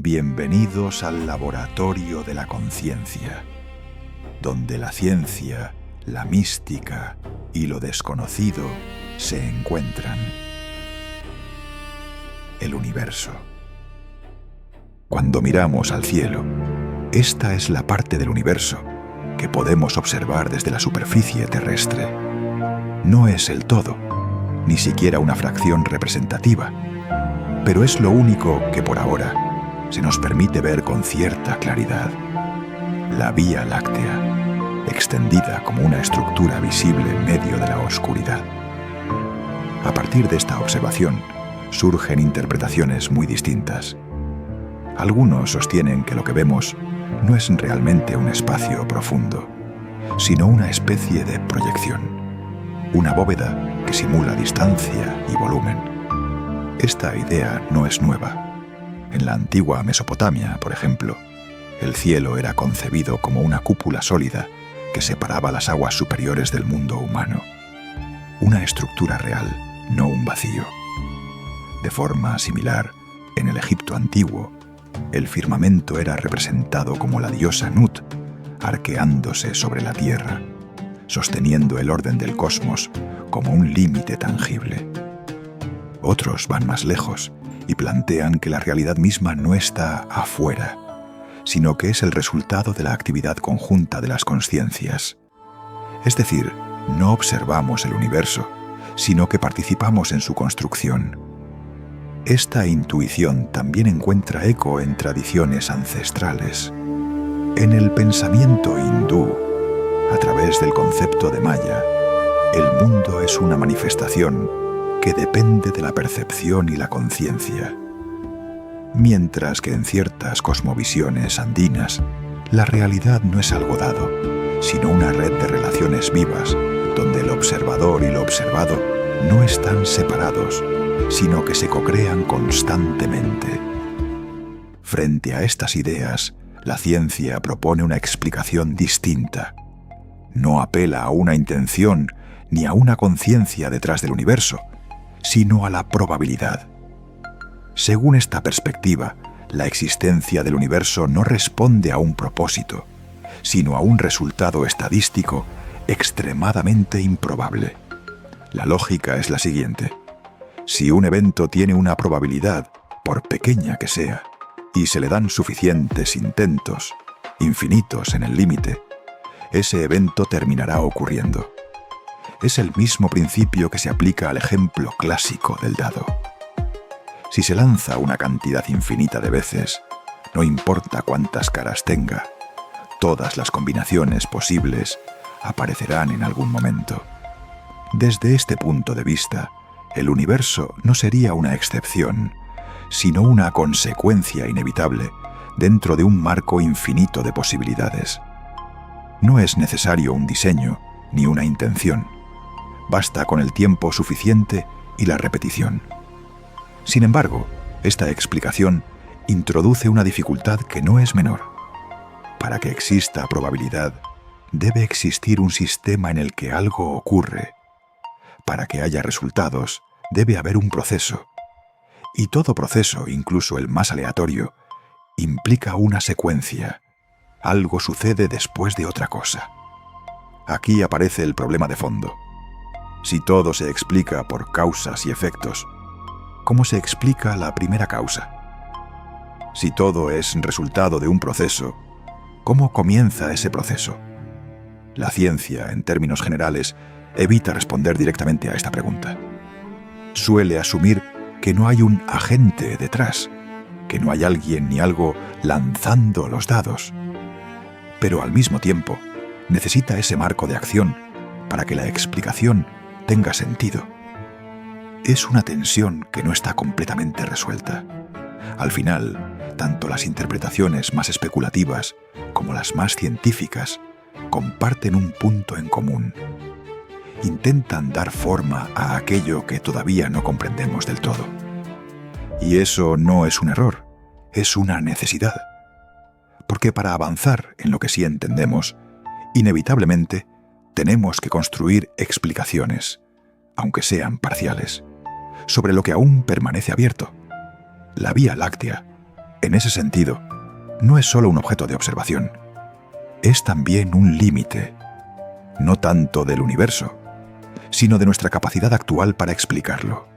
Bienvenidos al laboratorio de la conciencia, donde la ciencia, la mística y lo desconocido se encuentran. El universo. Cuando miramos al cielo, esta es la parte del universo que podemos observar desde la superficie terrestre. No es el todo, ni siquiera una fracción representativa, pero es lo único que por ahora se nos permite ver con cierta claridad. La Vía Láctea, extendida como una estructura visible en medio de la oscuridad. A partir de esta observación, surgen interpretaciones muy distintas. Algunos sostienen que lo que vemos no es realmente un espacio profundo, sino una especie de proyección, una bóveda que simula distancia y volumen. Esta idea no es nueva. En la antigua Mesopotamia, por ejemplo, el cielo era concebido como una cúpula sólida que separaba las aguas superiores del mundo humano. Una estructura real, no un vacío. De forma similar, en el Egipto antiguo, el firmamento era representado como la diosa Nut, arqueándose sobre la tierra, sosteniendo el orden del cosmos como un límite tangible. Otros van más lejos y plantean que la realidad misma no está afuera, sino que es el resultado de la actividad conjunta de las consciencias. Es decir, no observamos el universo, sino que participamos en su construcción. Esta intuición también encuentra eco en tradiciones ancestrales. En el pensamiento hindú, a través del concepto de Maya, el mundo es una manifestación que depende de la percepción y la conciencia. Mientras que en ciertas cosmovisiones andinas, la realidad no es algo dado, sino una red de relaciones vivas, donde el observador y lo observado no están separados, sino que se cocrean constantemente. Frente a estas ideas, la ciencia propone una explicación distinta. No apela a una intención ni a una conciencia detrás del universo, sino a la probabilidad. Según esta perspectiva, la existencia del universo no responde a un propósito, sino a un resultado estadístico extremadamente improbable. La lógica es la siguiente. Si un evento tiene una probabilidad, por pequeña que sea, y se le dan suficientes intentos, infinitos en el límite, ese evento terminará ocurriendo. Es el mismo principio que se aplica al ejemplo clásico del dado. Si se lanza una cantidad infinita de veces, no importa cuántas caras tenga, todas las combinaciones posibles aparecerán en algún momento. Desde este punto de vista, el universo no sería una excepción, sino una consecuencia inevitable dentro de un marco infinito de posibilidades. No es necesario un diseño ni una intención. Basta con el tiempo suficiente y la repetición. Sin embargo, esta explicación introduce una dificultad que no es menor. Para que exista probabilidad, debe existir un sistema en el que algo ocurre. Para que haya resultados, debe haber un proceso. Y todo proceso, incluso el más aleatorio, implica una secuencia. Algo sucede después de otra cosa. Aquí aparece el problema de fondo. Si todo se explica por causas y efectos, ¿cómo se explica la primera causa? Si todo es resultado de un proceso, ¿cómo comienza ese proceso? La ciencia, en términos generales, evita responder directamente a esta pregunta. Suele asumir que no hay un agente detrás, que no hay alguien ni algo lanzando los dados. Pero al mismo tiempo, necesita ese marco de acción para que la explicación tenga sentido. Es una tensión que no está completamente resuelta. Al final, tanto las interpretaciones más especulativas como las más científicas comparten un punto en común. Intentan dar forma a aquello que todavía no comprendemos del todo. Y eso no es un error, es una necesidad. Porque para avanzar en lo que sí entendemos, inevitablemente tenemos que construir explicaciones, aunque sean parciales, sobre lo que aún permanece abierto. La Vía Láctea En ese sentido, no es solo un objeto de observación, es también un límite, no tanto del universo, sino de nuestra capacidad actual para explicarlo.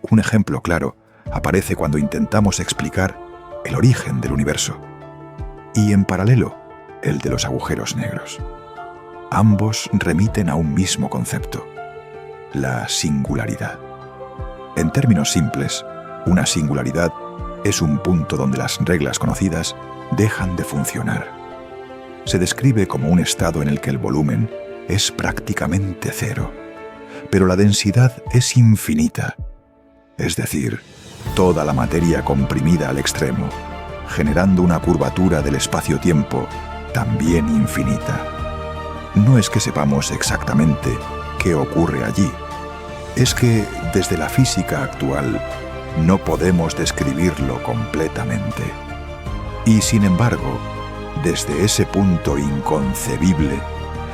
Un ejemplo claro aparece cuando intentamos explicar el origen del universo y, en paralelo, el de los agujeros negros. Ambos remiten a un mismo concepto: la singularidad. En términos simples, una singularidad es un punto donde las reglas conocidas dejan de funcionar. Se describe como un estado en el que el volumen es prácticamente cero, pero la densidad es infinita, es decir, toda la materia comprimida al extremo, generando una curvatura del espacio-tiempo también infinita. No es que sepamos exactamente qué ocurre allí, es que desde la física actual no podemos describirlo completamente. Y sin embargo, desde ese punto inconcebible,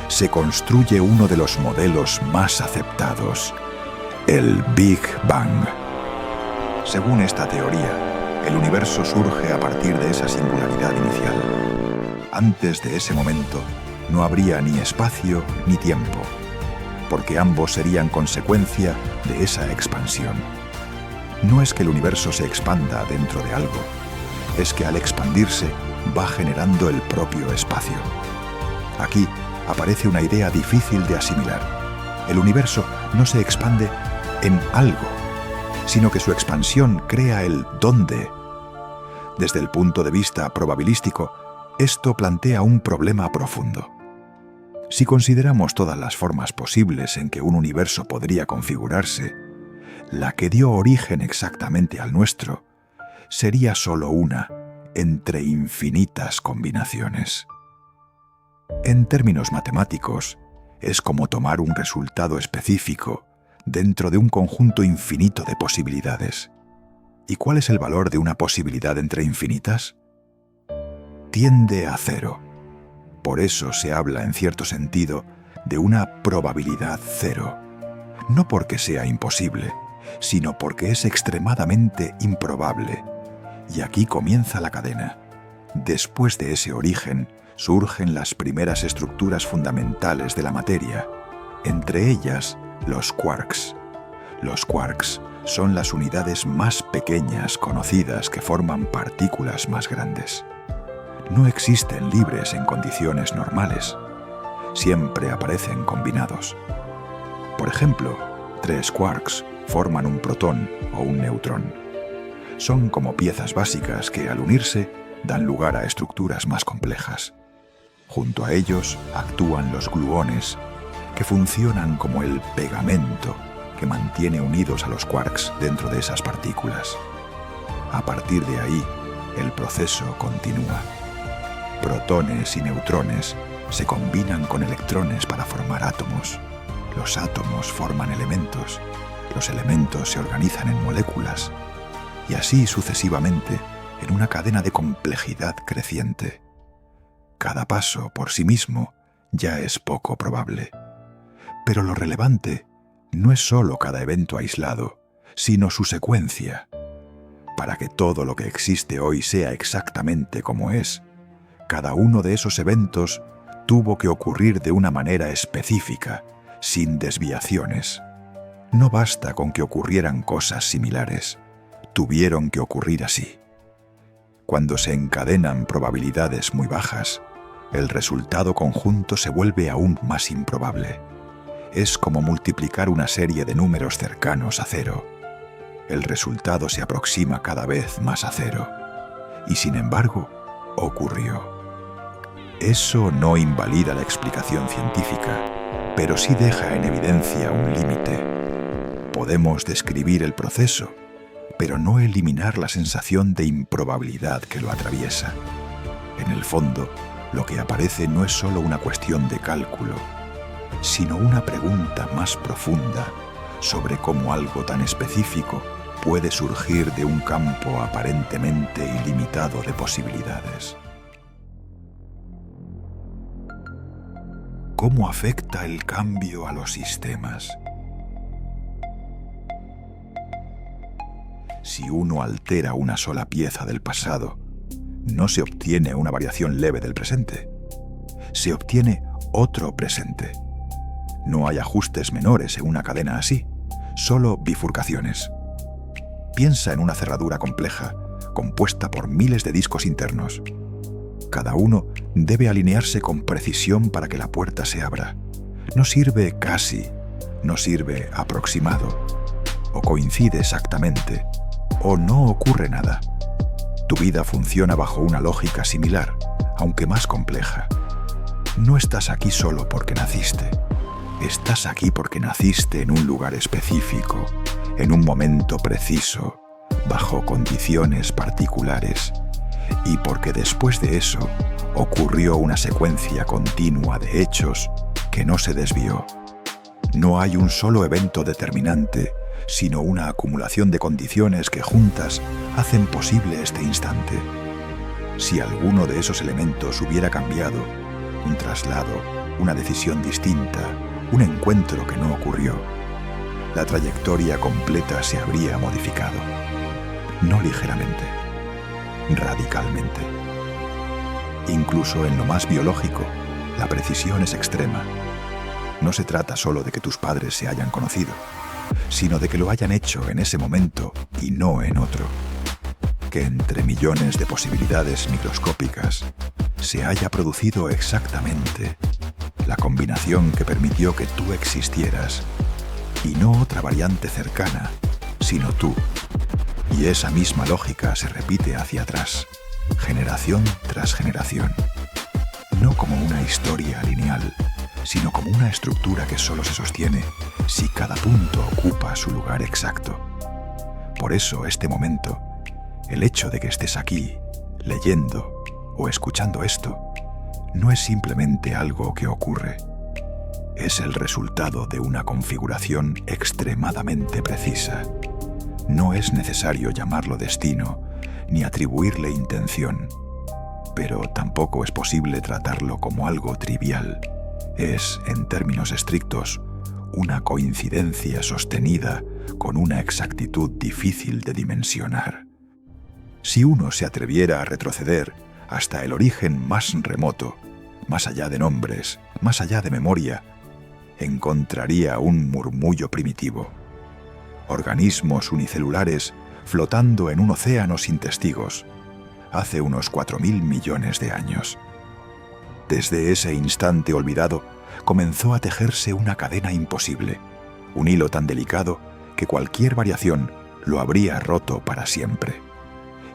se construye uno de los modelos más aceptados, el Big Bang. Según esta teoría, el universo surge a partir de esa singularidad inicial. Antes de ese momento, no habría ni espacio ni tiempo, porque ambos serían consecuencia de esa expansión. No es que el universo se expanda dentro de algo, es que al expandirse va generando el propio espacio. Aquí aparece una idea difícil de asimilar. El universo no se expande en algo, sino que su expansión crea el dónde. Desde el punto de vista probabilístico, esto plantea un problema profundo. Si consideramos todas las formas posibles en que un universo podría configurarse, la que dio origen exactamente al nuestro sería solo una entre infinitas combinaciones. En términos matemáticos, es como tomar un resultado específico dentro de un conjunto infinito de posibilidades. ¿Y cuál es el valor de una posibilidad entre infinitas? Tiende a cero. Por eso se habla, en cierto sentido, de una probabilidad cero. No porque sea imposible, sino porque es extremadamente improbable. Y aquí comienza la cadena. Después de ese origen, surgen las primeras estructuras fundamentales de la materia, entre ellas los quarks. Los quarks son las unidades más pequeñas conocidas que forman partículas más grandes. No existen libres en condiciones normales. Siempre aparecen combinados. Por ejemplo, 3 quarks forman un protón o un neutrón. Son como piezas básicas que, al unirse, dan lugar a estructuras más complejas. Junto a ellos actúan los gluones, que funcionan como el pegamento que mantiene unidos a los quarks dentro de esas partículas. A partir de ahí, el proceso continúa. Protones y neutrones se combinan con electrones para formar átomos. Los átomos forman elementos. Los elementos se organizan en moléculas. Y así sucesivamente, en una cadena de complejidad creciente. Cada paso por sí mismo ya es poco probable. Pero lo relevante no es solo cada evento aislado, sino su secuencia. Para que todo lo que existe hoy sea exactamente como es, cada uno de esos eventos tuvo que ocurrir de una manera específica, sin desviaciones. No basta con que ocurrieran cosas similares, tuvieron que ocurrir así. Cuando se encadenan probabilidades muy bajas, el resultado conjunto se vuelve aún más improbable. Es como multiplicar una serie de números cercanos a cero. El resultado se aproxima cada vez más a cero. Y sin embargo, ocurrió. Eso no invalida la explicación científica, pero sí deja en evidencia un límite. Podemos describir el proceso, pero no eliminar la sensación de improbabilidad que lo atraviesa. En el fondo, lo que aparece no es solo una cuestión de cálculo, sino una pregunta más profunda sobre cómo algo tan específico puede surgir de un campo aparentemente ilimitado de posibilidades. ¿Cómo afecta el cambio a los sistemas? Si uno altera una sola pieza del pasado, no se obtiene una variación leve del presente. Se obtiene otro presente. No hay ajustes menores en una cadena así, solo bifurcaciones. Piensa en una cerradura compleja, compuesta por miles de discos internos. Cada uno debe alinearse con precisión para que la puerta se abra. No sirve casi, no sirve aproximado. O coincide exactamente, o no ocurre nada. Tu vida funciona bajo una lógica similar, aunque más compleja. No estás aquí solo porque naciste. Estás aquí porque naciste en un lugar específico, en un momento preciso, bajo condiciones particulares, y porque después de eso ocurrió una secuencia continua de hechos que no se desvió. No hay un solo evento determinante, sino una acumulación de condiciones que juntas hacen posible este instante. Si alguno de esos elementos hubiera cambiado, un traslado, una decisión distinta, un encuentro que no ocurrió, la trayectoria completa se habría modificado. No ligeramente, radicalmente. Incluso en lo más biológico, la precisión es extrema. No se trata solo de que tus padres se hayan conocido, sino de que lo hayan hecho en ese momento y no en otro. Que entre millones de posibilidades microscópicas se haya producido exactamente la combinación que permitió que tú existieras, y no otra variante cercana, sino tú. Y esa misma lógica se repite hacia atrás, generación tras generación. No como una historia lineal, sino como una estructura que solo se sostiene si cada punto ocupa su lugar exacto. Por eso este momento, el hecho de que estés aquí, leyendo o escuchando esto, no es simplemente algo que ocurre. Es el resultado de una configuración extremadamente precisa. No es necesario llamarlo destino, ni atribuirle intención, pero tampoco es posible tratarlo como algo trivial. Es, en términos estrictos, una coincidencia sostenida con una exactitud difícil de dimensionar. Si uno se atreviera a retroceder hasta el origen más remoto, más allá de nombres, más allá de memoria, encontraría un murmullo primitivo. Organismos unicelulares flotando en un océano sin testigos, hace unos 4.000 millones de años. Desde ese instante olvidado, comenzó a tejerse una cadena imposible, un hilo tan delicado que cualquier variación lo habría roto para siempre.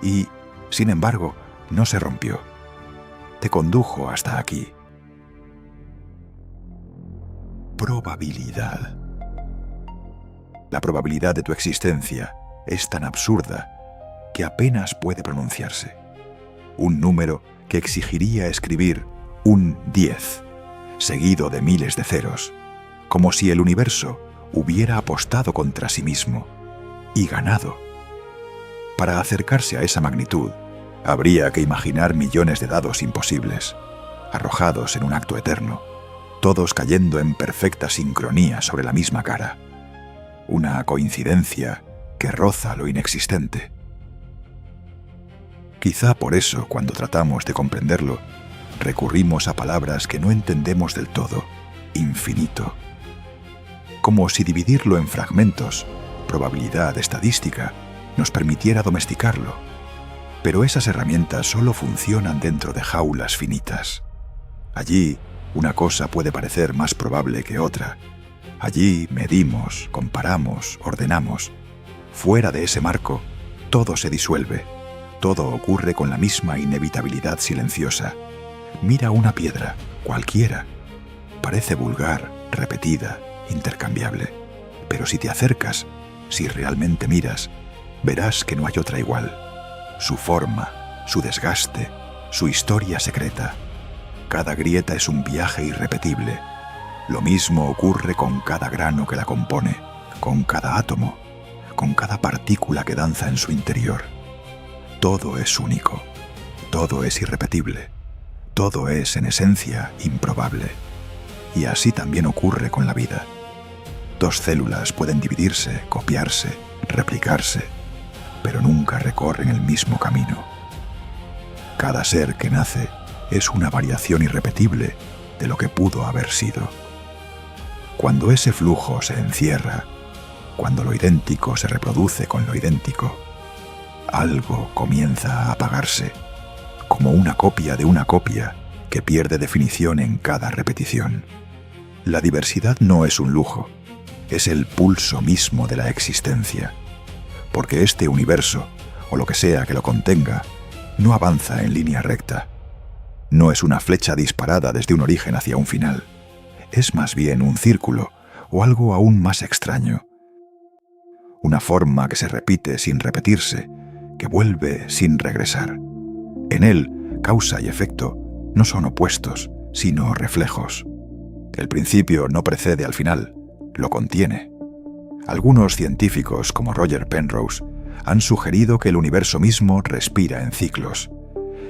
Y, sin embargo, no se rompió. Te condujo hasta aquí. Probabilidad. La probabilidad de tu existencia es tan absurda que apenas puede pronunciarse. Un número que exigiría escribir un 10, seguido de miles de ceros, como si el universo hubiera apostado contra sí mismo y ganado. Para acercarse a esa magnitud, habría que imaginar millones de dados imposibles, arrojados en un acto eterno, todos cayendo en perfecta sincronía sobre la misma cara. Una coincidencia que roza lo inexistente. Quizá por eso, cuando tratamos de comprenderlo, recurrimos a palabras que no entendemos del todo: infinito. Como si dividirlo en fragmentos, probabilidad estadística, nos permitiera domesticarlo. Pero esas herramientas solo funcionan dentro de jaulas finitas. Allí, una cosa puede parecer más probable que otra. Allí medimos, comparamos, ordenamos. Fuera de ese marco, todo se disuelve. Todo ocurre con la misma inevitabilidad silenciosa. Mira una piedra, cualquiera. Parece vulgar, repetida, intercambiable. Pero si te acercas, si realmente miras, verás que no hay otra igual. Su forma, su desgaste, su historia secreta. Cada grieta es un viaje irrepetible. Lo mismo ocurre con cada grano que la compone, con cada átomo, con cada partícula que danza en su interior. Todo es único, todo es irrepetible, todo es, en esencia, improbable. Y así también ocurre con la vida. Dos células pueden dividirse, copiarse, replicarse, pero nunca recorren el mismo camino. Cada ser que nace es una variación irrepetible de lo que pudo haber sido. Cuando ese flujo se encierra, cuando lo idéntico se reproduce con lo idéntico, algo comienza a apagarse, como una copia de una copia que pierde definición en cada repetición. La diversidad no es un lujo, es el pulso mismo de la existencia, porque este universo, o lo que sea que lo contenga, no avanza en línea recta. No es una flecha disparada desde un origen hacia un final. Es más bien un círculo o algo aún más extraño. Una forma que se repite sin repetirse, que vuelve sin regresar. En él, causa y efecto no son opuestos, sino reflejos. El principio no precede al final, lo contiene. Algunos científicos, como Roger Penrose, han sugerido que el universo mismo respira en ciclos.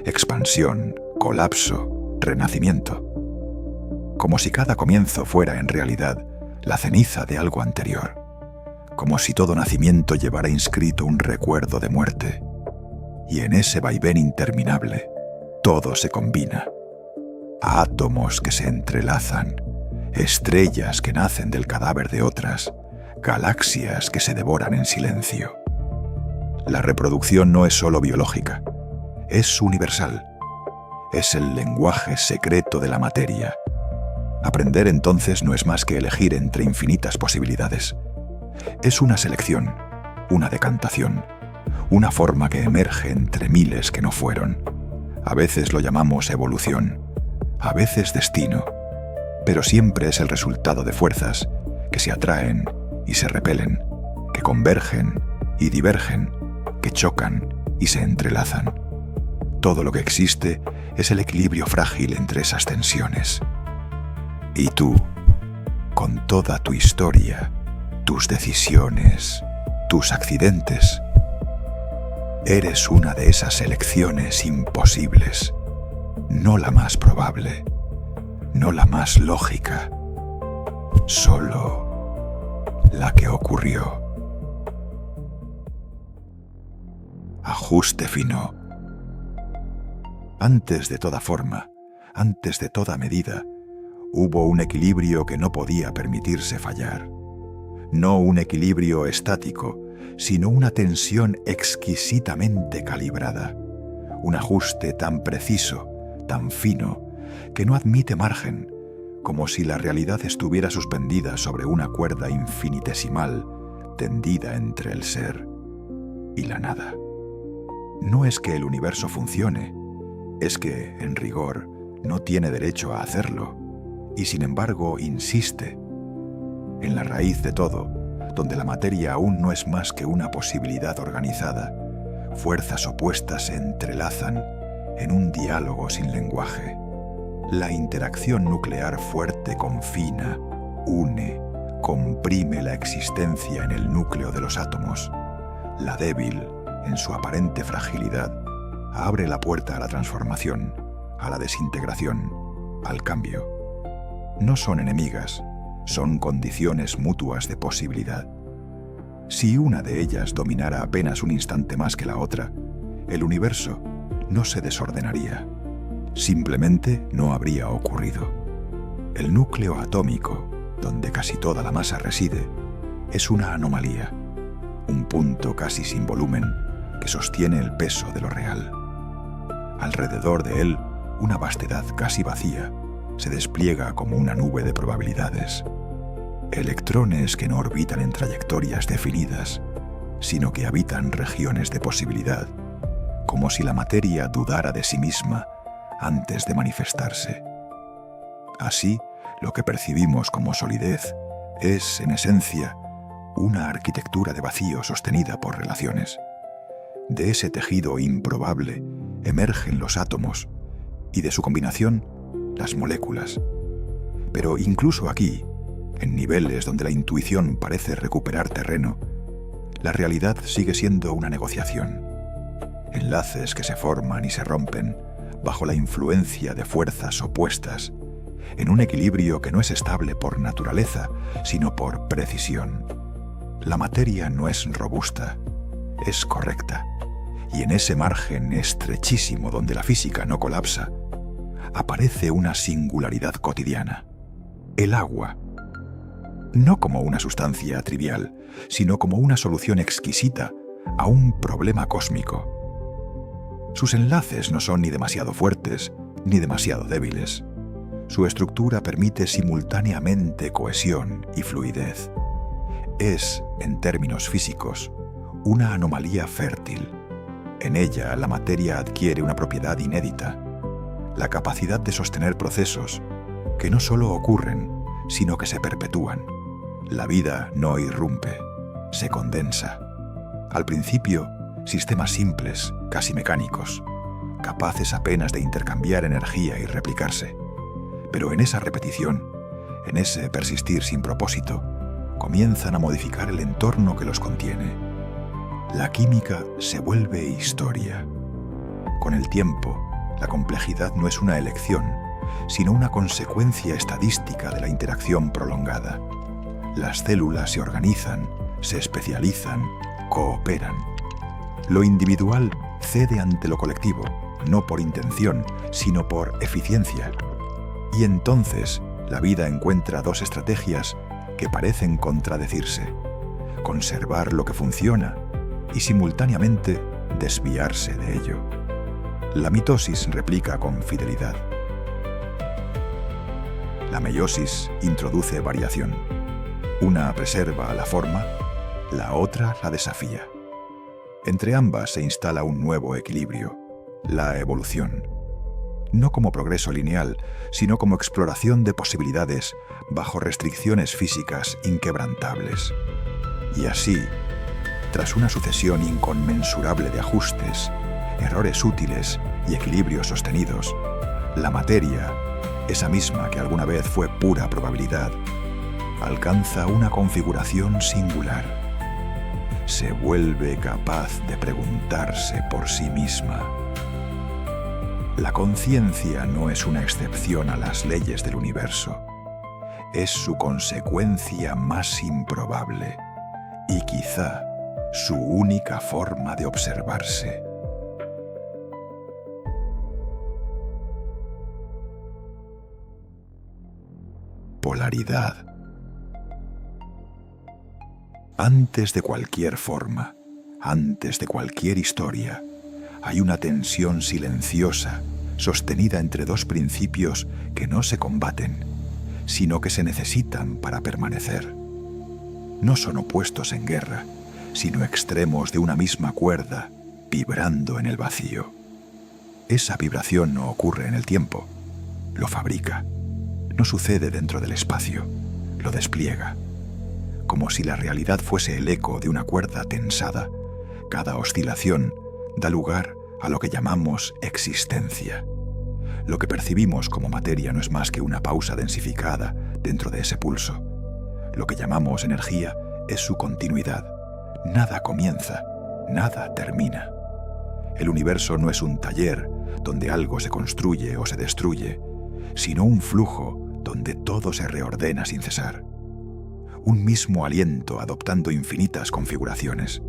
Expansión, colapso, renacimiento. Como si cada comienzo fuera en realidad la ceniza de algo anterior. Como si todo nacimiento llevara inscrito un recuerdo de muerte. Y en ese vaivén interminable, todo se combina. Átomos que se entrelazan, estrellas que nacen del cadáver de otras, galaxias que se devoran en silencio. La reproducción no es solo biológica, es universal. Es el lenguaje secreto de la materia. Aprender entonces no es más que elegir entre infinitas posibilidades. Es una selección, una decantación, una forma que emerge entre miles que no fueron. A veces lo llamamos evolución, a veces destino, pero siempre es el resultado de fuerzas que se atraen y se repelen, que convergen y divergen, que chocan y se entrelazan. Todo lo que existe es el equilibrio frágil entre esas tensiones. Y tú, con toda tu historia, tus decisiones, tus accidentes, eres una de esas elecciones imposibles, no la más probable, no la más lógica, solo la que ocurrió. Ajuste fino. Antes de toda forma, antes de toda medida, hubo un equilibrio que no podía permitirse fallar. No un equilibrio estático, sino una tensión exquisitamente calibrada. Un ajuste tan preciso, tan fino, que no admite margen, como si la realidad estuviera suspendida sobre una cuerda infinitesimal tendida entre el ser y la nada. No es que el universo funcione, es que, en rigor, no tiene derecho a hacerlo, y sin embargo insiste. En la raíz de todo, donde la materia aún no es más que una posibilidad organizada, fuerzas opuestas se entrelazan en un diálogo sin lenguaje. La interacción nuclear fuerte confina, une, comprime la existencia en el núcleo de los átomos. La débil, en su aparente fragilidad, abre la puerta a la transformación, a la desintegración, al cambio. No son enemigas, son condiciones mutuas de posibilidad. Si una de ellas dominara apenas un instante más que la otra, el universo no se desordenaría. Simplemente no habría ocurrido. El núcleo atómico, donde casi toda la masa reside, es una anomalía, un punto casi sin volumen que sostiene el peso de lo real. Alrededor de él, una vastedad casi vacía se despliega como una nube de probabilidades. Electrones que no orbitan en trayectorias definidas, sino que habitan regiones de posibilidad, como si la materia dudara de sí misma antes de manifestarse. Así, lo que percibimos como solidez es, en esencia, una arquitectura de vacío sostenida por relaciones. De ese tejido improbable emergen los átomos y de su combinación las moléculas. Pero incluso aquí, en niveles donde la intuición parece recuperar terreno, la realidad sigue siendo una negociación. Enlaces que se forman y se rompen bajo la influencia de fuerzas opuestas, en un equilibrio que no es estable por naturaleza, sino por precisión. La materia no es robusta, es correcta. Y en ese margen estrechísimo donde la física no colapsa, aparece una singularidad cotidiana: el agua. No como una sustancia trivial, sino como una solución exquisita a un problema cósmico. Sus enlaces no son ni demasiado fuertes ni demasiado débiles. Su estructura permite simultáneamente cohesión y fluidez. Es, en términos físicos, una anomalía fértil. En ella la materia adquiere una propiedad inédita: la capacidad de sostener procesos que no solo ocurren, sino que se perpetúan. La vida no irrumpe, se condensa. Al principio, sistemas simples, casi mecánicos, capaces apenas de intercambiar energía y replicarse. Pero en esa repetición, en ese persistir sin propósito, comienzan a modificar el entorno que los contiene. La química se vuelve historia. Con el tiempo, la complejidad no es una elección, sino una consecuencia estadística de la interacción prolongada. Las células se organizan, se especializan, cooperan. Lo individual cede ante lo colectivo, no por intención, sino por eficiencia. Y entonces la vida encuentra dos estrategias que parecen contradecirse: conservar lo que funciona y simultáneamente desviarse de ello. La mitosis replica con fidelidad. La meiosis introduce variación. Una preserva la forma, la otra la desafía. Entre ambas se instala un nuevo equilibrio: la evolución. No como progreso lineal, sino como exploración de posibilidades bajo restricciones físicas inquebrantables. Y así, tras una sucesión inconmensurable de ajustes, errores útiles y equilibrios sostenidos, la materia, esa misma que alguna vez fue pura probabilidad, alcanza una configuración singular. Se vuelve capaz de preguntarse por sí misma. La conciencia no es una excepción a las leyes del universo. Es su consecuencia más improbable y quizá su única forma de observarse. Polaridad. Antes de cualquier forma, antes de cualquier historia, hay una tensión silenciosa sostenida entre dos principios que no se combaten, sino que se necesitan para permanecer. No son opuestos en guerra, sino extremos de una misma cuerda, vibrando en el vacío. Esa vibración no ocurre en el tiempo, lo fabrica. No sucede dentro del espacio, lo despliega. Como si la realidad fuese el eco de una cuerda tensada, cada oscilación da lugar a lo que llamamos existencia. Lo que percibimos como materia no es más que una pausa densificada dentro de ese pulso. Lo que llamamos energía es su continuidad. Nada comienza, nada termina. El universo no es un taller donde algo se construye o se destruye, sino un flujo donde todo se reordena sin cesar. Un mismo aliento adoptando infinitas configuraciones.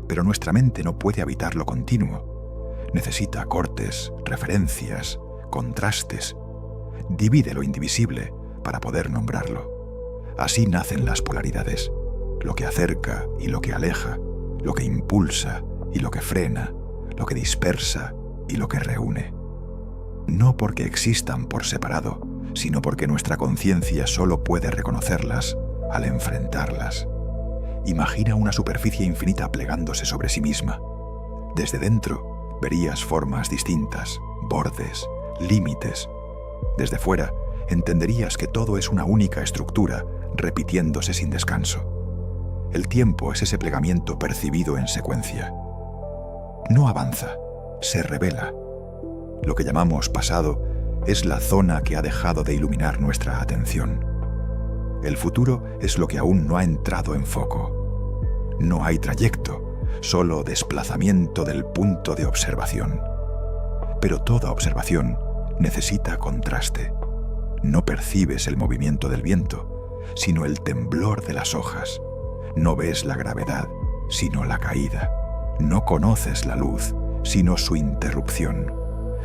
Pero nuestra mente no puede habitar lo continuo. Necesita cortes, referencias, contrastes. Divide lo indivisible para poder nombrarlo. Así nacen las polaridades, lo que acerca y lo que aleja, lo que impulsa y lo que frena, lo que dispersa y lo que reúne. No porque existan por separado, sino porque nuestra conciencia solo puede reconocerlas al enfrentarlas. Imagina una superficie infinita plegándose sobre sí misma. Desde dentro verías formas distintas, bordes, límites. Desde fuera entenderías que todo es una única estructura repitiéndose sin descanso. El tiempo es ese plegamiento percibido en secuencia. No avanza, se revela. Lo que llamamos pasado es la zona que ha dejado de iluminar nuestra atención. El futuro es lo que aún no ha entrado en foco. No hay trayecto, solo desplazamiento del punto de observación. Pero toda observación necesita contraste. No percibes el movimiento del viento, sino el temblor de las hojas. No ves la gravedad, sino la caída. No conoces la luz, sino su interrupción.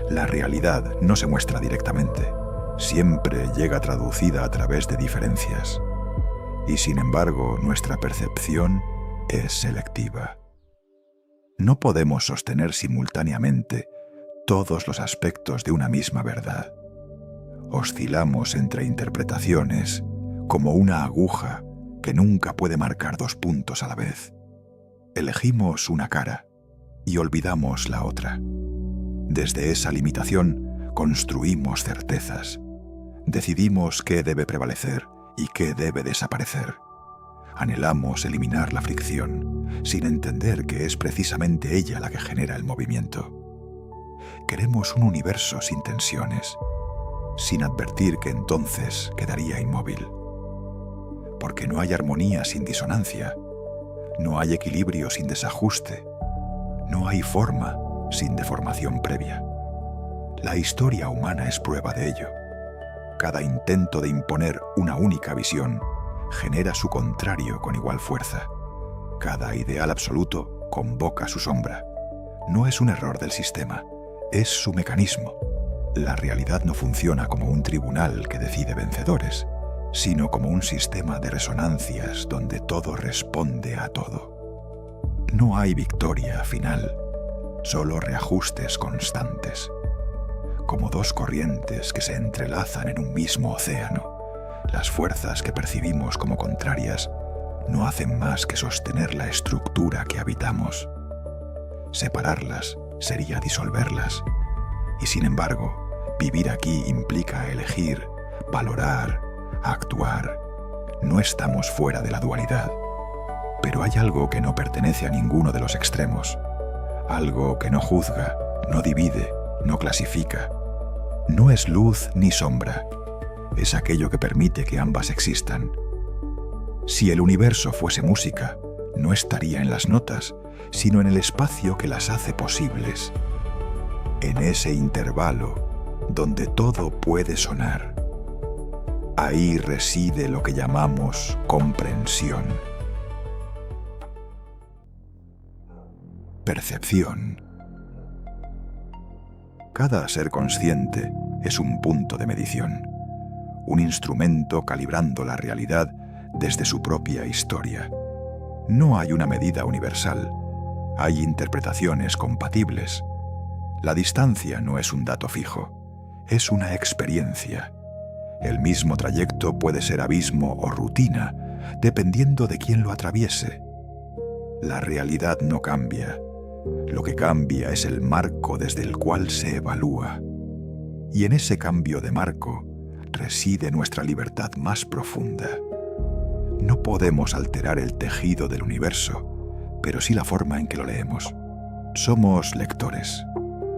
La realidad no se muestra directamente, siempre llega traducida a través de diferencias. Y sin embargo, nuestra percepción es selectiva. No podemos sostener simultáneamente todos los aspectos de una misma verdad. Oscilamos entre interpretaciones como una aguja que nunca puede marcar dos puntos a la vez. Elegimos una cara y olvidamos la otra. Desde esa limitación construimos certezas. Decidimos qué debe prevalecer y qué debe desaparecer. Anhelamos eliminar la fricción, sin entender que es precisamente ella la que genera el movimiento. Queremos un universo sin tensiones, sin advertir que entonces quedaría inmóvil. Porque no hay armonía sin disonancia, no hay equilibrio sin desajuste, no hay forma sin deformación previa. La historia humana es prueba de ello. Cada intento de imponer una única visión genera su contrario con igual fuerza. Cada ideal absoluto convoca su sombra. No es un error del sistema, es su mecanismo. La realidad no funciona como un tribunal que decide vencedores, sino como un sistema de resonancias donde todo responde a todo. No hay victoria final, solo reajustes constantes. Como dos corrientes que se entrelazan en un mismo océano, las fuerzas que percibimos como contrarias no hacen más que sostener la estructura que habitamos. Separarlas sería disolverlas. Y sin embargo, vivir aquí implica elegir, valorar, actuar. No estamos fuera de la dualidad. Pero hay algo que no pertenece a ninguno de los extremos. Algo que no juzga, no divide, no clasifica. No es luz ni sombra. Es aquello que permite que ambas existan. Si el universo fuese música, no estaría en las notas, sino en el espacio que las hace posibles. En ese intervalo donde todo puede sonar. Ahí reside lo que llamamos comprensión. Percepción. Cada ser consciente es un punto de medición, un instrumento calibrando la realidad desde su propia historia. No hay una medida universal, hay interpretaciones compatibles. La distancia no es un dato fijo, es una experiencia. El mismo trayecto puede ser abismo o rutina, dependiendo de quién lo atraviese. La realidad no cambia. Lo que cambia es el marco desde el cual se evalúa. Y en ese cambio de marco reside nuestra libertad más profunda. No podemos alterar el tejido del universo, pero sí la forma en que lo leemos. Somos lectores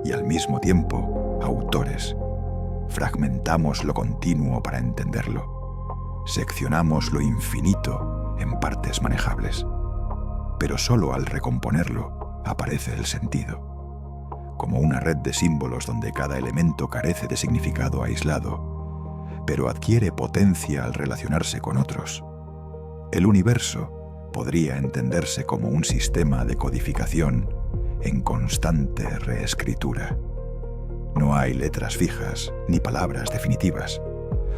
y al mismo tiempo autores. Fragmentamos lo continuo para entenderlo. Seccionamos lo infinito en partes manejables. Pero solo al recomponerlo aparece el sentido, como una red de símbolos donde cada elemento carece de significado aislado, pero adquiere potencia al relacionarse con otros. El universo podría entenderse como un sistema de codificación en constante reescritura. No hay letras fijas ni palabras definitivas,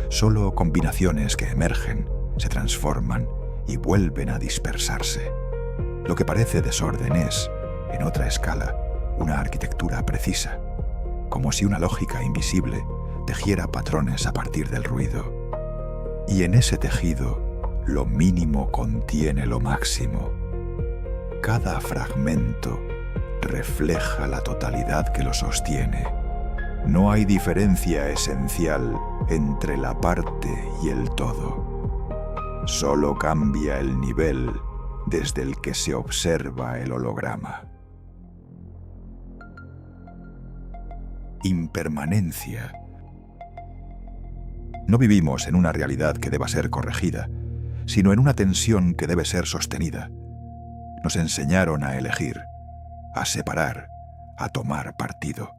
solo combinaciones que emergen, se transforman y vuelven a dispersarse. Lo que parece desorden es, en otra escala, una arquitectura precisa, como si una lógica invisible tejiera patrones a partir del ruido. Y en ese tejido, lo mínimo contiene lo máximo. Cada fragmento refleja la totalidad que lo sostiene. No hay diferencia esencial entre la parte y el todo. Solo cambia el nivel desde el que se observa el holograma. Impermanencia. No vivimos en una realidad que deba ser corregida, sino en una tensión que debe ser sostenida. Nos enseñaron a elegir, a separar, a tomar partido.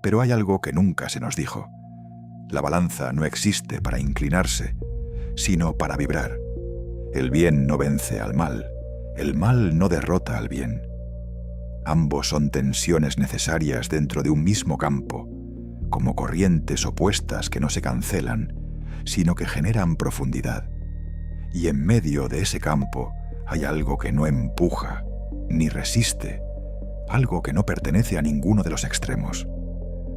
Pero hay algo que nunca se nos dijo. La balanza no existe para inclinarse, sino para vibrar. El bien no vence al mal, el mal no derrota al bien. Ambos son tensiones necesarias dentro de un mismo campo, como corrientes opuestas que no se cancelan, sino que generan profundidad. Y en medio de ese campo hay algo que no empuja, ni resiste, algo que no pertenece a ninguno de los extremos.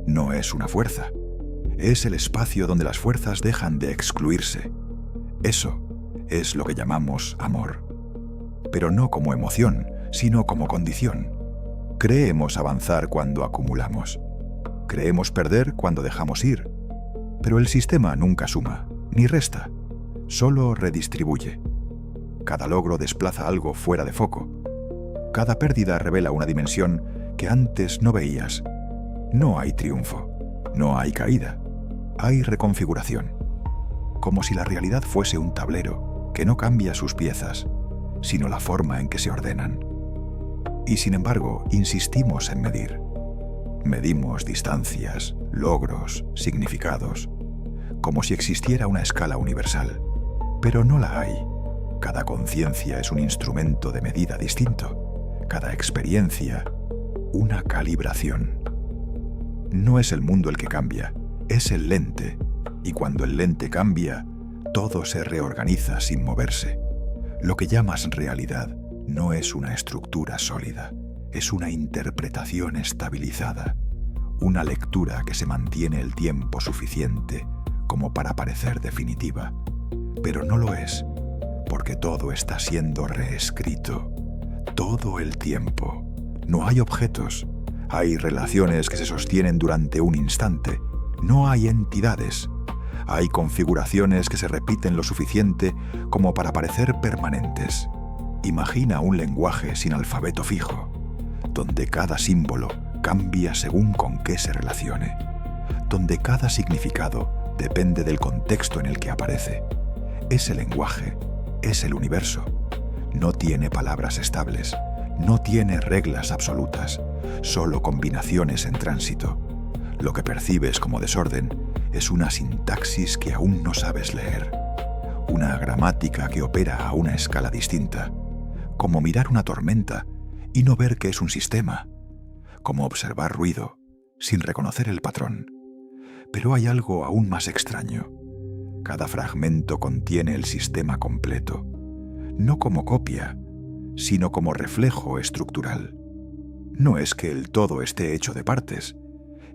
No es una fuerza, es el espacio donde las fuerzas dejan de excluirse. Eso es lo que llamamos amor. Pero no como emoción, sino como condición. Creemos avanzar cuando acumulamos. Creemos perder cuando dejamos ir. Pero el sistema nunca suma, ni resta, solo redistribuye. Cada logro desplaza algo fuera de foco. Cada pérdida revela una dimensión que antes no veías. No hay triunfo, no hay caída, hay reconfiguración. Como si la realidad fuese un tablero que no cambia sus piezas, sino la forma en que se ordenan. Y sin embargo, insistimos en medir. Medimos distancias, logros, significados, como si existiera una escala universal. Pero no la hay. Cada conciencia es un instrumento de medida distinto. Cada experiencia, una calibración. No es el mundo el que cambia, es el lente. Y cuando el lente cambia, todo se reorganiza sin moverse. Lo que llamas realidad no es una estructura sólida, es una interpretación estabilizada, una lectura que se mantiene el tiempo suficiente como para parecer definitiva. Pero no lo es, porque todo está siendo reescrito, todo el tiempo. No hay objetos, hay relaciones que se sostienen durante un instante, no hay entidades. Hay configuraciones que se repiten lo suficiente como para parecer permanentes. Imagina un lenguaje sin alfabeto fijo, donde cada símbolo cambia según con qué se relacione, donde cada significado depende del contexto en el que aparece. Ese lenguaje es el universo. No tiene palabras estables, no tiene reglas absolutas, solo combinaciones en tránsito. Lo que percibes como desorden es una sintaxis que aún no sabes leer, una gramática que opera a una escala distinta, como mirar una tormenta y no ver que es un sistema, como observar ruido sin reconocer el patrón. Pero hay algo aún más extraño. Cada fragmento contiene el sistema completo, no como copia, sino como reflejo estructural. No es que el todo esté hecho de partes,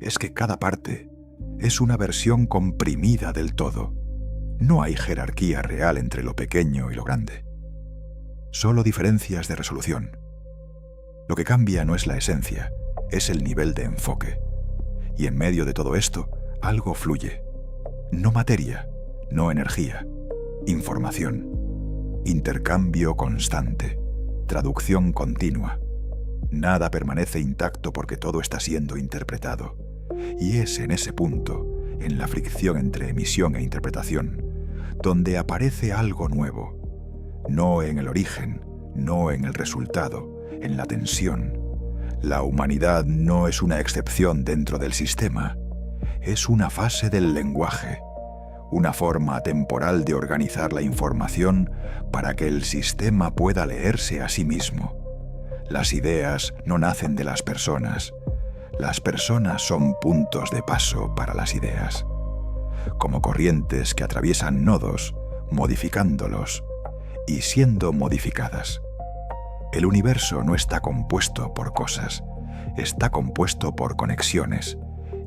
es que cada parte es una versión comprimida del todo. No hay jerarquía real entre lo pequeño y lo grande. Solo diferencias de resolución. Lo que cambia no es la esencia, es el nivel de enfoque. Y en medio de todo esto, algo fluye. No materia, no energía, información. Intercambio constante, traducción continua. Nada permanece intacto porque todo está siendo interpretado. Y es en ese punto, en la fricción entre emisión e interpretación, donde aparece algo nuevo. No en el origen, no en el resultado, en la tensión. La humanidad no es una excepción dentro del sistema. Es una fase del lenguaje, una forma temporal de organizar la información para que el sistema pueda leerse a sí mismo. Las ideas no nacen de las personas. Las personas son puntos de paso para las ideas, como corrientes que atraviesan nodos, modificándolos y siendo modificadas. El universo no está compuesto por cosas, está compuesto por conexiones,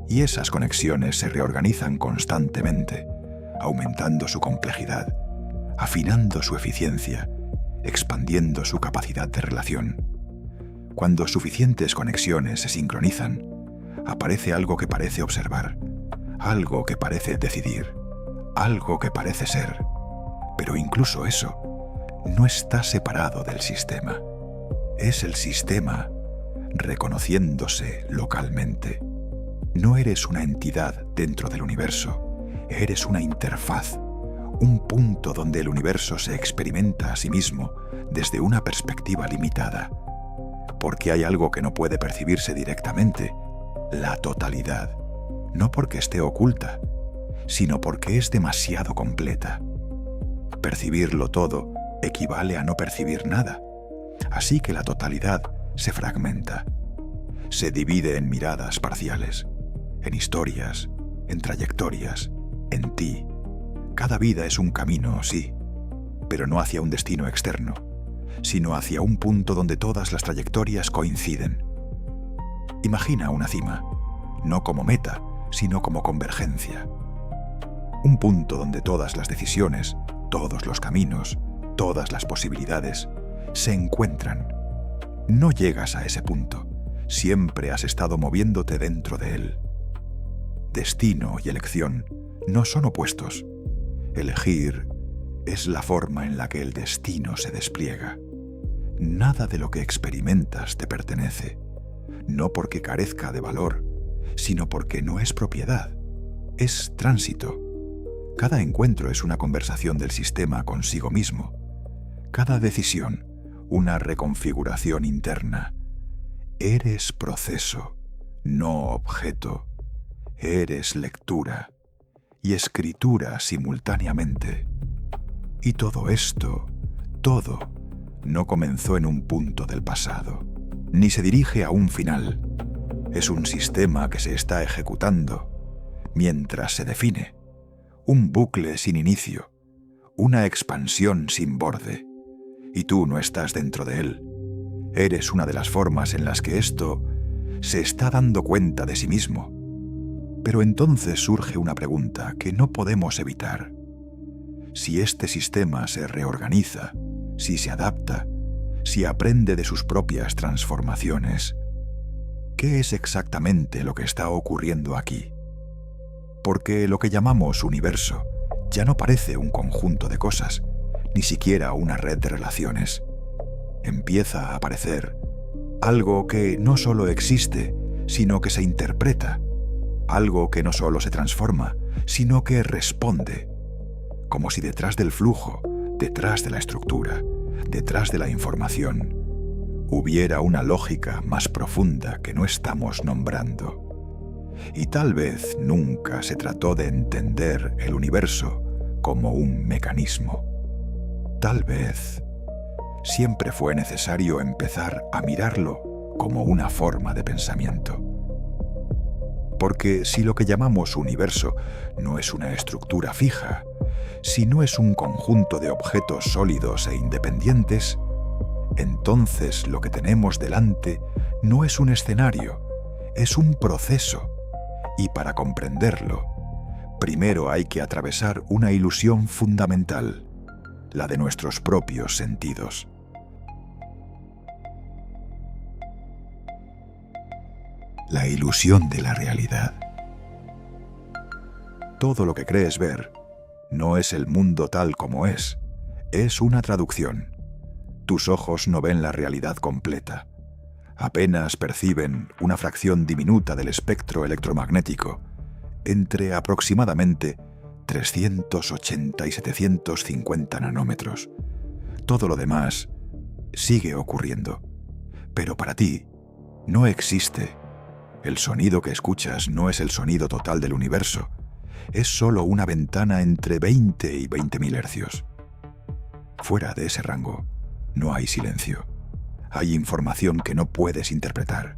y esas conexiones se reorganizan constantemente, aumentando su complejidad, afinando su eficiencia, expandiendo su capacidad de relación. Cuando suficientes conexiones se sincronizan, aparece algo que parece observar, algo que parece decidir, algo que parece ser. Pero incluso eso no está separado del sistema. Es el sistema reconociéndose localmente. No eres una entidad dentro del universo, eres una interfaz, un punto donde el universo se experimenta a sí mismo desde una perspectiva limitada. Porque hay algo que no puede percibirse directamente, la totalidad, no porque esté oculta, sino porque es demasiado completa. Percibirlo todo equivale a no percibir nada, así que la totalidad se fragmenta, se divide en miradas parciales, en historias, en trayectorias, en ti. Cada vida es un camino, sí, pero no hacia un destino externo, sino hacia un punto donde todas las trayectorias coinciden. Imagina una cima, no como meta, sino como convergencia. Un punto donde todas las decisiones, todos los caminos, todas las posibilidades se encuentran. No llegas a ese punto, siempre has estado moviéndote dentro de él. Destino y elección no son opuestos. Elegir es la forma en la que el destino se despliega. Nada de lo que experimentas te pertenece, no porque carezca de valor, sino porque no es propiedad, es tránsito. Cada encuentro es una conversación del sistema consigo mismo. Cada decisión, una reconfiguración interna. Eres proceso, no objeto. Eres lectura y escritura simultáneamente. Y todo esto, todo, no comenzó en un punto del pasado, ni se dirige a un final. Es un sistema que se está ejecutando mientras se define. Un bucle sin inicio, una expansión sin borde. Y tú no estás dentro de él. Eres una de las formas en las que esto se está dando cuenta de sí mismo. Pero entonces surge una pregunta que no podemos evitar. Si este sistema se reorganiza, si se adapta, si aprende de sus propias transformaciones, ¿qué es exactamente lo que está ocurriendo aquí? Porque lo que llamamos universo ya no parece un conjunto de cosas, ni siquiera una red de relaciones. Empieza a aparecer algo que no solo existe, sino que se interpreta, algo que no solo se transforma, sino que responde, como si detrás del flujo, detrás de la estructura, detrás de la información, hubiera una lógica más profunda que no estamos nombrando. Y tal vez nunca se trató de entender el universo como un mecanismo. Tal vez siempre fue necesario empezar a mirarlo como una forma de pensamiento. Porque si lo que llamamos universo no es una estructura fija, si no es un conjunto de objetos sólidos e independientes, entonces lo que tenemos delante no es un escenario, es un proceso. Y para comprenderlo, primero hay que atravesar una ilusión fundamental, la de nuestros propios sentidos. La ilusión de la realidad. Todo lo que crees ver no es el mundo tal como es una traducción. Tus ojos no ven la realidad completa. Apenas perciben una fracción diminuta del espectro electromagnético, entre aproximadamente 380 y 750 nanómetros. Todo lo demás sigue ocurriendo, pero para ti no existe. El sonido que escuchas no es el sonido total del universo, es solo una ventana entre 20 y 20.000 hercios. Fuera de ese rango, no hay silencio. Hay información que no puedes interpretar.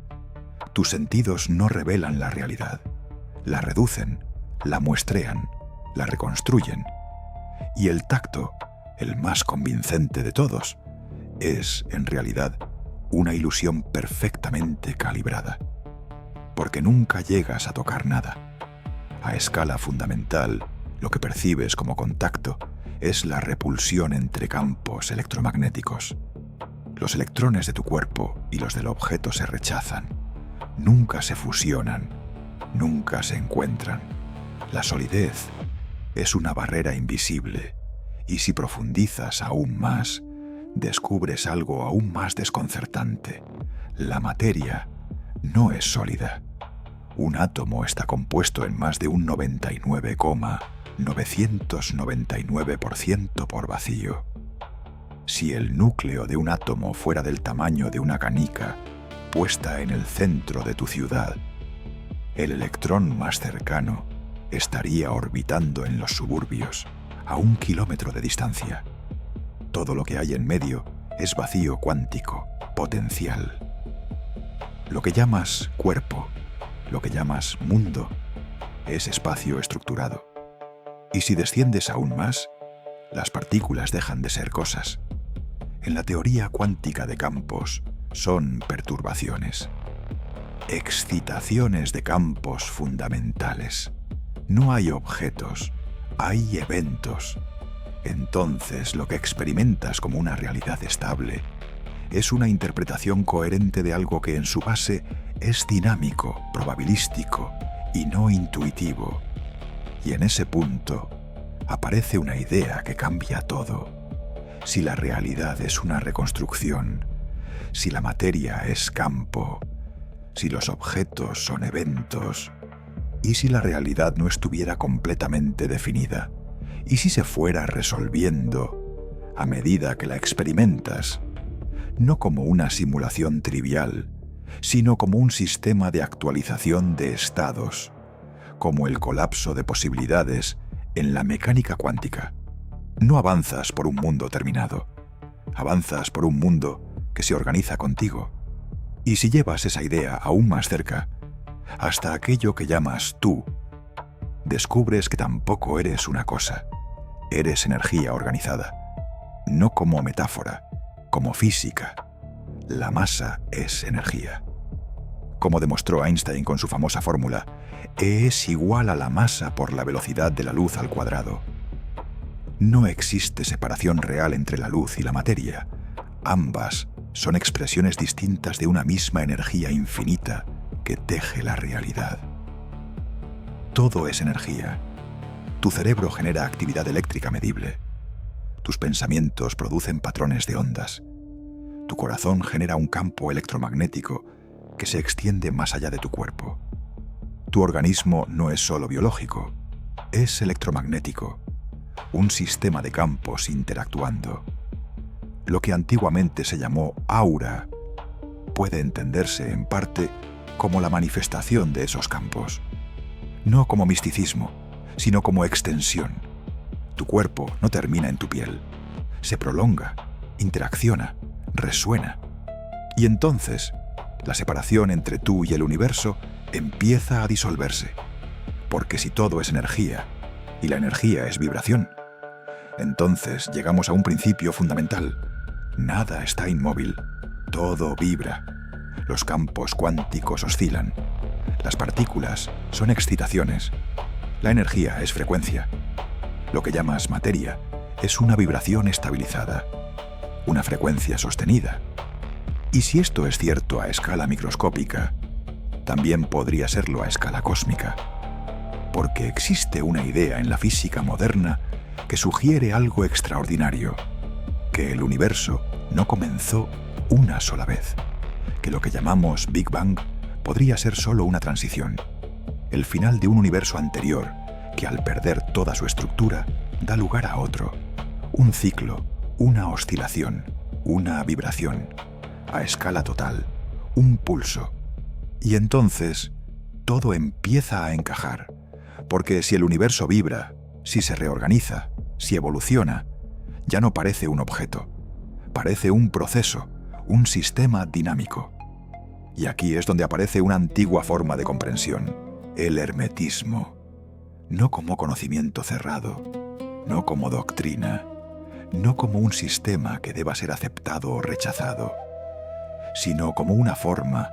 Tus sentidos no revelan la realidad. La reducen, la muestrean, la reconstruyen. Y el tacto, el más convincente de todos, es, en realidad, una ilusión perfectamente calibrada. Porque nunca llegas a tocar nada. A escala fundamental, lo que percibes como contacto es la repulsión entre campos electromagnéticos. Los electrones de tu cuerpo y los del objeto se rechazan. Nunca se fusionan, nunca se encuentran. La solidez es una barrera invisible, y si profundizas aún más, descubres algo aún más desconcertante. La materia no es sólida. Un átomo está compuesto en más de un 99,999% por vacío. Si el núcleo de un átomo fuera del tamaño de una canica puesta en el centro de tu ciudad, el electrón más cercano estaría orbitando en los suburbios a 1 kilómetro de distancia. Todo lo que hay en medio es vacío cuántico, potencial. Lo que llamas cuerpo, lo que llamas mundo, es espacio estructurado. Y si desciendes aún más, las partículas dejan de ser cosas. En la teoría cuántica de campos son perturbaciones, excitaciones de campos fundamentales. No hay objetos, hay eventos. Entonces lo que experimentas como una realidad estable es una interpretación coherente de algo que en su base es dinámico, probabilístico y no intuitivo. Y en ese punto aparece una idea que cambia todo. Si la realidad es una reconstrucción, si la materia es campo, si los objetos son eventos, y si la realidad no estuviera completamente definida, y si se fuera resolviendo a medida que la experimentas, no como una simulación trivial, sino como un sistema de actualización de estados, como el colapso de posibilidades en la mecánica cuántica. No avanzas por un mundo terminado, avanzas por un mundo que se organiza contigo. Y si llevas esa idea aún más cerca, hasta aquello que llamas tú, descubres que tampoco eres una cosa, eres energía organizada, no como metáfora, como física. La masa es energía. Como demostró Einstein con su famosa fórmula, E es igual a la masa por la velocidad de la luz al cuadrado. No existe separación real entre la luz y la materia. Ambas son expresiones distintas de una misma energía infinita que teje la realidad. Todo es energía. Tu cerebro genera actividad eléctrica medible. Tus pensamientos producen patrones de ondas. Tu corazón genera un campo electromagnético que se extiende más allá de tu cuerpo. Tu organismo no es solo biológico, es electromagnético, un sistema de campos interactuando. Lo que antiguamente se llamó aura puede entenderse en parte como la manifestación de esos campos. No como misticismo, sino como extensión. Tu cuerpo no termina en tu piel, se prolonga, interacciona, resuena. Y entonces, la separación entre tú y el universo empieza a disolverse. Porque si todo es energía, y la energía es vibración, entonces llegamos a un principio fundamental. Nada está inmóvil, todo vibra. Los campos cuánticos oscilan. Las partículas son excitaciones. La energía es frecuencia. Lo que llamas materia es una vibración estabilizada, una frecuencia sostenida. Y si esto es cierto a escala microscópica, también podría serlo a escala cósmica. Porque existe una idea en la física moderna que sugiere algo extraordinario, que el universo no comenzó una sola vez, que lo que llamamos Big Bang podría ser solo una transición, el final de un universo anterior que al perder toda su estructura da lugar a otro, un ciclo, una oscilación, una vibración, a escala total, un pulso. Y entonces todo empieza a encajar, porque si el universo vibra, si se reorganiza, si evoluciona, ya no parece un objeto, parece un proceso, un sistema dinámico. Y aquí es donde aparece una antigua forma de comprensión, el hermetismo. No como conocimiento cerrado, no como doctrina, no como un sistema que deba ser aceptado o rechazado, sino como una forma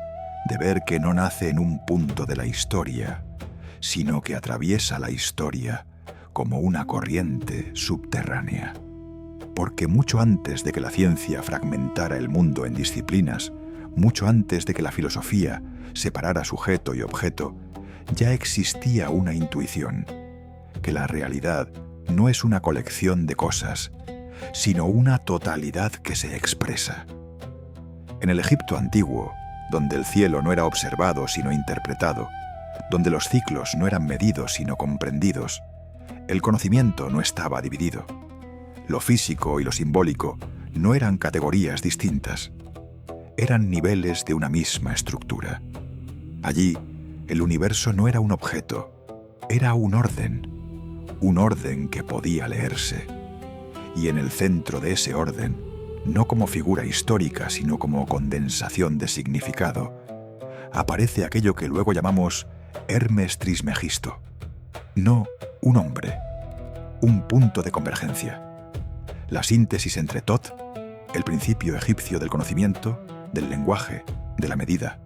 de ver que no nace en un punto de la historia, sino que atraviesa la historia como una corriente subterránea. Porque mucho antes de que la ciencia fragmentara el mundo en disciplinas, mucho antes de que la filosofía separara sujeto y objeto, ya existía una intuición, que la realidad no es una colección de cosas, sino una totalidad que se expresa. En el Egipto antiguo, donde el cielo no era observado sino interpretado, donde los ciclos no eran medidos sino comprendidos, el conocimiento no estaba dividido. Lo físico y lo simbólico no eran categorías distintas, eran niveles de una misma estructura. Allí, el universo no era un objeto, era un orden que podía leerse. Y en el centro de ese orden, no como figura histórica, sino como condensación de significado, aparece aquello que luego llamamos Hermes Trismegisto. No un hombre, un punto de convergencia. La síntesis entre Tot, el principio egipcio del conocimiento, del lenguaje, de la medida,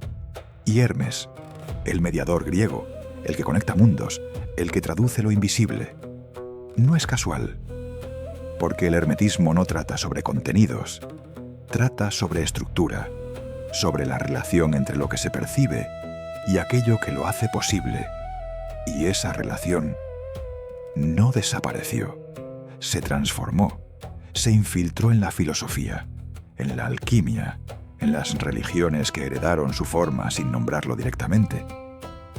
y Hermes, el mediador griego, el que conecta mundos, el que traduce lo invisible. No es casual, porque el hermetismo no trata sobre contenidos, trata sobre estructura, sobre la relación entre lo que se percibe y aquello que lo hace posible. Y esa relación no desapareció, se transformó, se infiltró en la filosofía, en la alquimia, en las religiones que heredaron su forma sin nombrarlo directamente,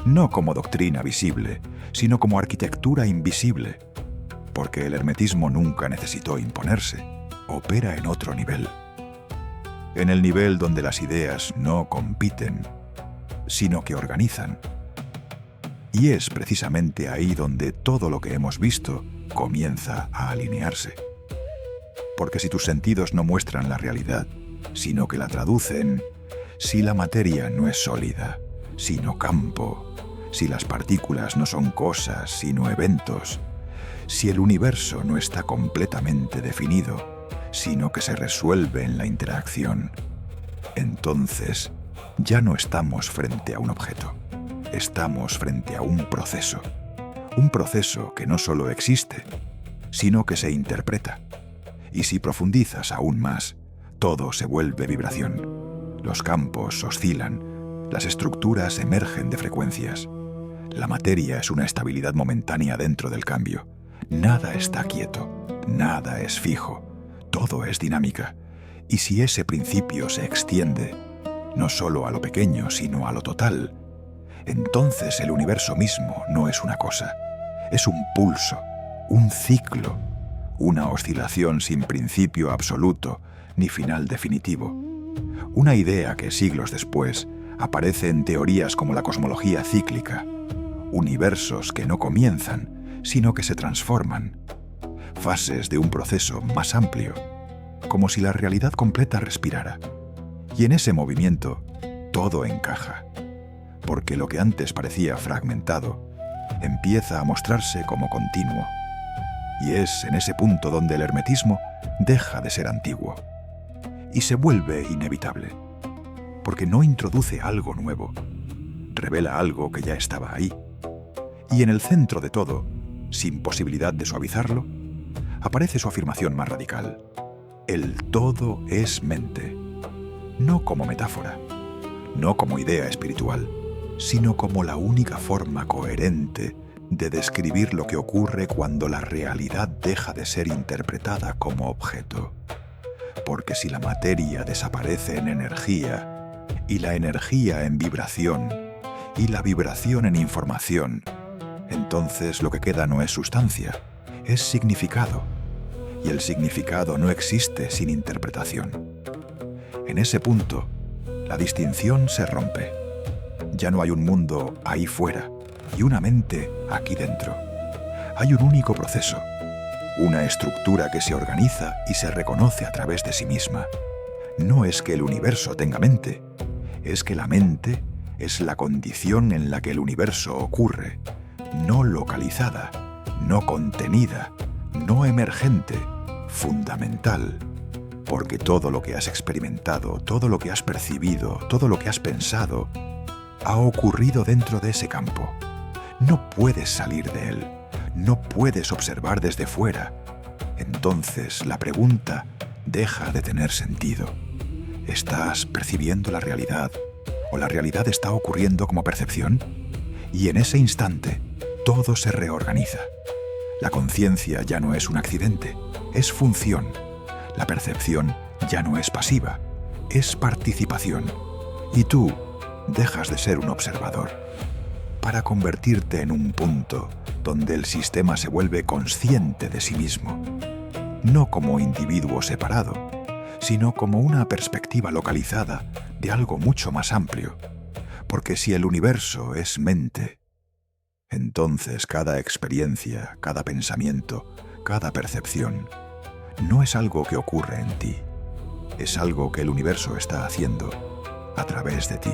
no como doctrina visible, sino como arquitectura invisible, porque el hermetismo nunca necesitó imponerse, opera en otro nivel. En el nivel donde las ideas no compiten, sino que organizan. Y es precisamente ahí donde todo lo que hemos visto comienza a alinearse. Porque si tus sentidos no muestran la realidad, sino que la traducen, si la materia no es sólida, sino campo, si las partículas no son cosas, sino eventos, si el universo no está completamente definido, sino que se resuelve en la interacción, entonces ya no estamos frente a un objeto, estamos frente a un proceso que no solo existe, sino que se interpreta. Y si profundizas aún más, todo se vuelve vibración. Los campos oscilan, las estructuras emergen de frecuencias. La materia es una estabilidad momentánea dentro del cambio. Nada está quieto, nada es fijo, todo es dinámica. Y si ese principio se extiende, no solo a lo pequeño, sino a lo total, entonces el universo mismo no es una cosa, es un pulso, un ciclo, una oscilación sin principio absoluto ni final definitivo. Una idea que siglos después aparece en teorías como la cosmología cíclica, universos que no comienzan, sino que se transforman, fases de un proceso más amplio, como si la realidad completa respirara. Y en ese movimiento todo encaja, porque lo que antes parecía fragmentado empieza a mostrarse como continuo. Y es en ese punto donde el hermetismo deja de ser antiguo y se vuelve inevitable, porque no introduce algo nuevo, revela algo que ya estaba ahí. Y en el centro de todo, sin posibilidad de suavizarlo, aparece su afirmación más radical. El todo es mente, no como metáfora, no como idea espiritual, sino como la única forma coherente de describir lo que ocurre cuando la realidad deja de ser interpretada como objeto. Porque si la materia desaparece en energía, y la energía en vibración, y la vibración en información, entonces lo que queda no es sustancia, es significado, y el significado no existe sin interpretación. En ese punto, la distinción se rompe. Ya no hay un mundo ahí fuera y una mente aquí dentro. Hay un único proceso, una estructura que se organiza y se reconoce a través de sí misma. No es que el universo tenga mente, es que la mente es la condición en la que el universo ocurre, no localizada, no contenida, no emergente, fundamental. Porque todo lo que has experimentado, todo lo que has percibido, todo lo que has pensado, ha ocurrido dentro de ese campo. No puedes salir de él, no puedes observar desde fuera. Entonces la pregunta deja de tener sentido. ¿Estás percibiendo la realidad o la realidad está ocurriendo como percepción? Y en ese instante todo se reorganiza. La conciencia ya no es un accidente, es función. La percepción ya no es pasiva, es participación. Y tú dejas de ser un observador para convertirte en un punto donde el sistema se vuelve consciente de sí mismo, no como individuo separado, sino como una perspectiva localizada de algo mucho más amplio. Porque si el universo es mente, entonces cada experiencia, cada pensamiento, cada percepción, no es algo que ocurre en ti, es algo que el universo está haciendo a través de ti.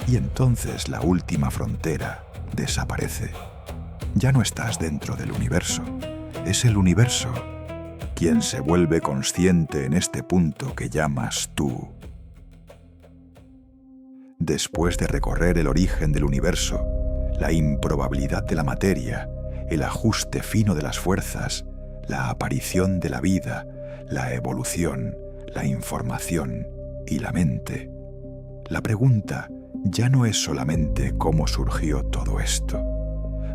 Y entonces la última frontera desaparece. Ya no estás dentro del universo. Es el universo quien se vuelve consciente en este punto que llamas tú. Después de recorrer el origen del universo, la improbabilidad de la materia, el ajuste fino de las fuerzas, la aparición de la vida, la evolución, la información y la mente, la pregunta ya no es solamente cómo surgió todo esto,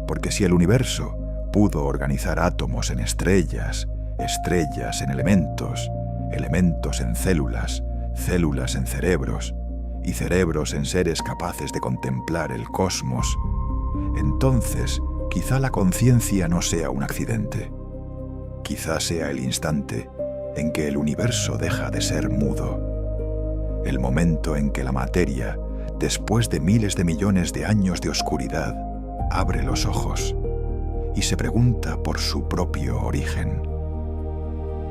porque si el universo pudo organizar átomos en estrellas, estrellas en elementos, elementos en células, células en cerebros y cerebros en seres capaces de contemplar el cosmos, entonces quizá la conciencia no sea un accidente. Quizá sea el instante en que el universo deja de ser mudo, el momento en que la materia, después de miles de millones de años de oscuridad, abre los ojos y se pregunta por su propio origen.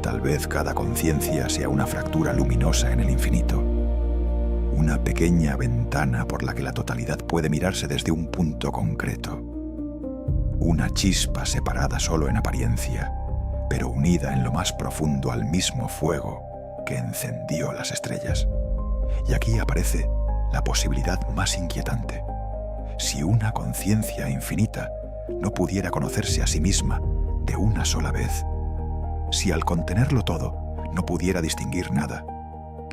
Tal vez cada conciencia sea una fractura luminosa en el infinito, una pequeña ventana por la que la totalidad puede mirarse desde un punto concreto, una chispa separada solo en apariencia, pero unida en lo más profundo al mismo fuego que encendió las estrellas. Y aquí aparece la posibilidad más inquietante. Si una conciencia infinita no pudiera conocerse a sí misma de una sola vez, si al contenerlo todo no pudiera distinguir nada,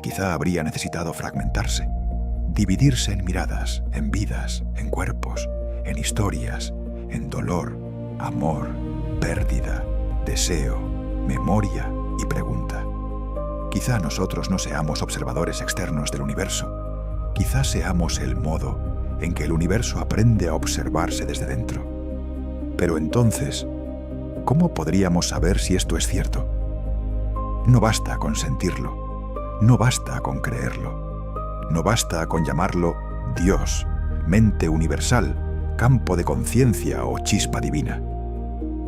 quizá habría necesitado fragmentarse, dividirse en miradas, en vidas, en cuerpos, en historias, en dolor, amor, pérdida, deseo, memoria y pregunta. Quizá nosotros no seamos observadores externos del universo, quizá seamos el modo en que el universo aprende a observarse desde dentro. Pero entonces, ¿cómo podríamos saber si esto es cierto? No basta con sentirlo, no basta con creerlo, no basta con llamarlo Dios, mente universal, campo de conciencia o chispa divina.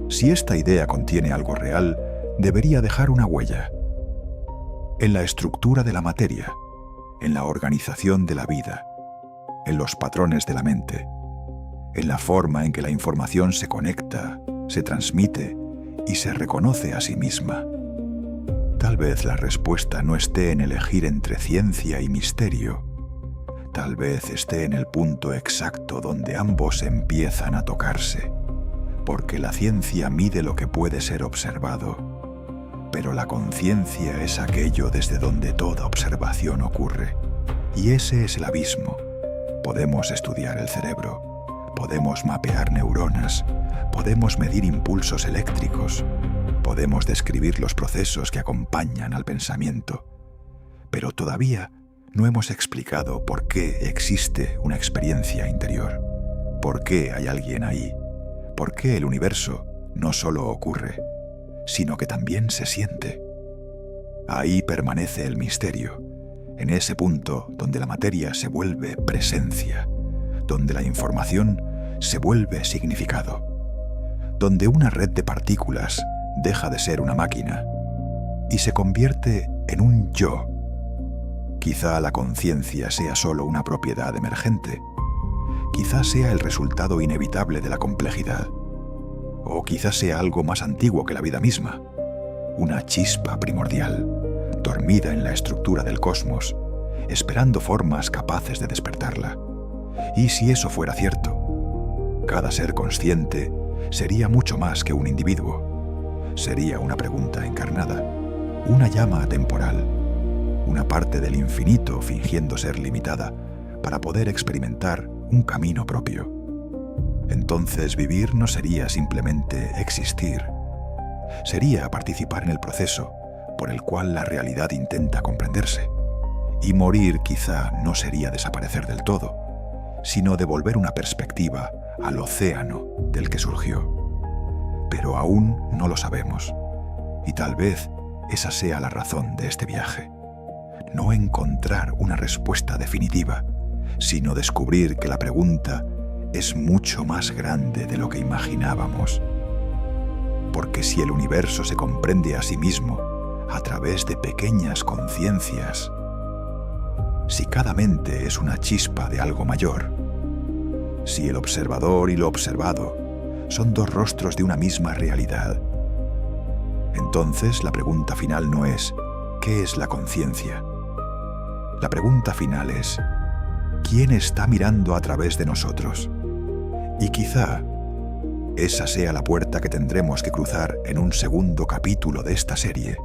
Si esta idea contiene algo real, debería dejar una huella. En la estructura de la materia, en la organización de la vida, en los patrones de la mente, en la forma en que la información se conecta, se transmite y se reconoce a sí misma. Tal vez la respuesta no esté en elegir entre ciencia y misterio. Tal vez esté en el punto exacto donde ambos empiezan a tocarse, porque la ciencia mide lo que puede ser observado, pero la conciencia es aquello desde donde toda observación ocurre. Y ese es el abismo. Podemos estudiar el cerebro, podemos mapear neuronas, podemos medir impulsos eléctricos, podemos describir los procesos que acompañan al pensamiento, pero todavía no hemos explicado por qué existe una experiencia interior, por qué hay alguien ahí, por qué el universo no solo ocurre, sino que también se siente. Ahí permanece el misterio, en ese punto donde la materia se vuelve presencia, donde la información se vuelve significado, donde una red de partículas deja de ser una máquina y se convierte en un yo. Quizá la conciencia sea solo una propiedad emergente, quizá sea el resultado inevitable de la complejidad, o quizá sea algo más antiguo que la vida misma, una chispa primordial, dormida en la estructura del cosmos, esperando formas capaces de despertarla. Y si eso fuera cierto, cada ser consciente sería mucho más que un individuo. Sería una pregunta encarnada, una llama atemporal, una parte del infinito fingiendo ser limitada para poder experimentar un camino propio. Entonces vivir no sería simplemente existir, sería participar en el proceso por el cual la realidad intenta comprenderse. Y morir quizá no sería desaparecer del todo, sino devolver una perspectiva al océano del que surgió. Pero aún no lo sabemos, y tal vez esa sea la razón de este viaje. No encontrar una respuesta definitiva, sino descubrir que la pregunta es mucho más grande de lo que imaginábamos. Porque si el universo se comprende a sí mismo a través de pequeñas conciencias, si cada mente es una chispa de algo mayor, si el observador y lo observado son dos rostros de una misma realidad, entonces la pregunta final no es ¿qué es la conciencia? La pregunta final es ¿quién está mirando a través de nosotros? Y quizá esa sea la puerta que tendremos que cruzar en un segundo capítulo de esta serie.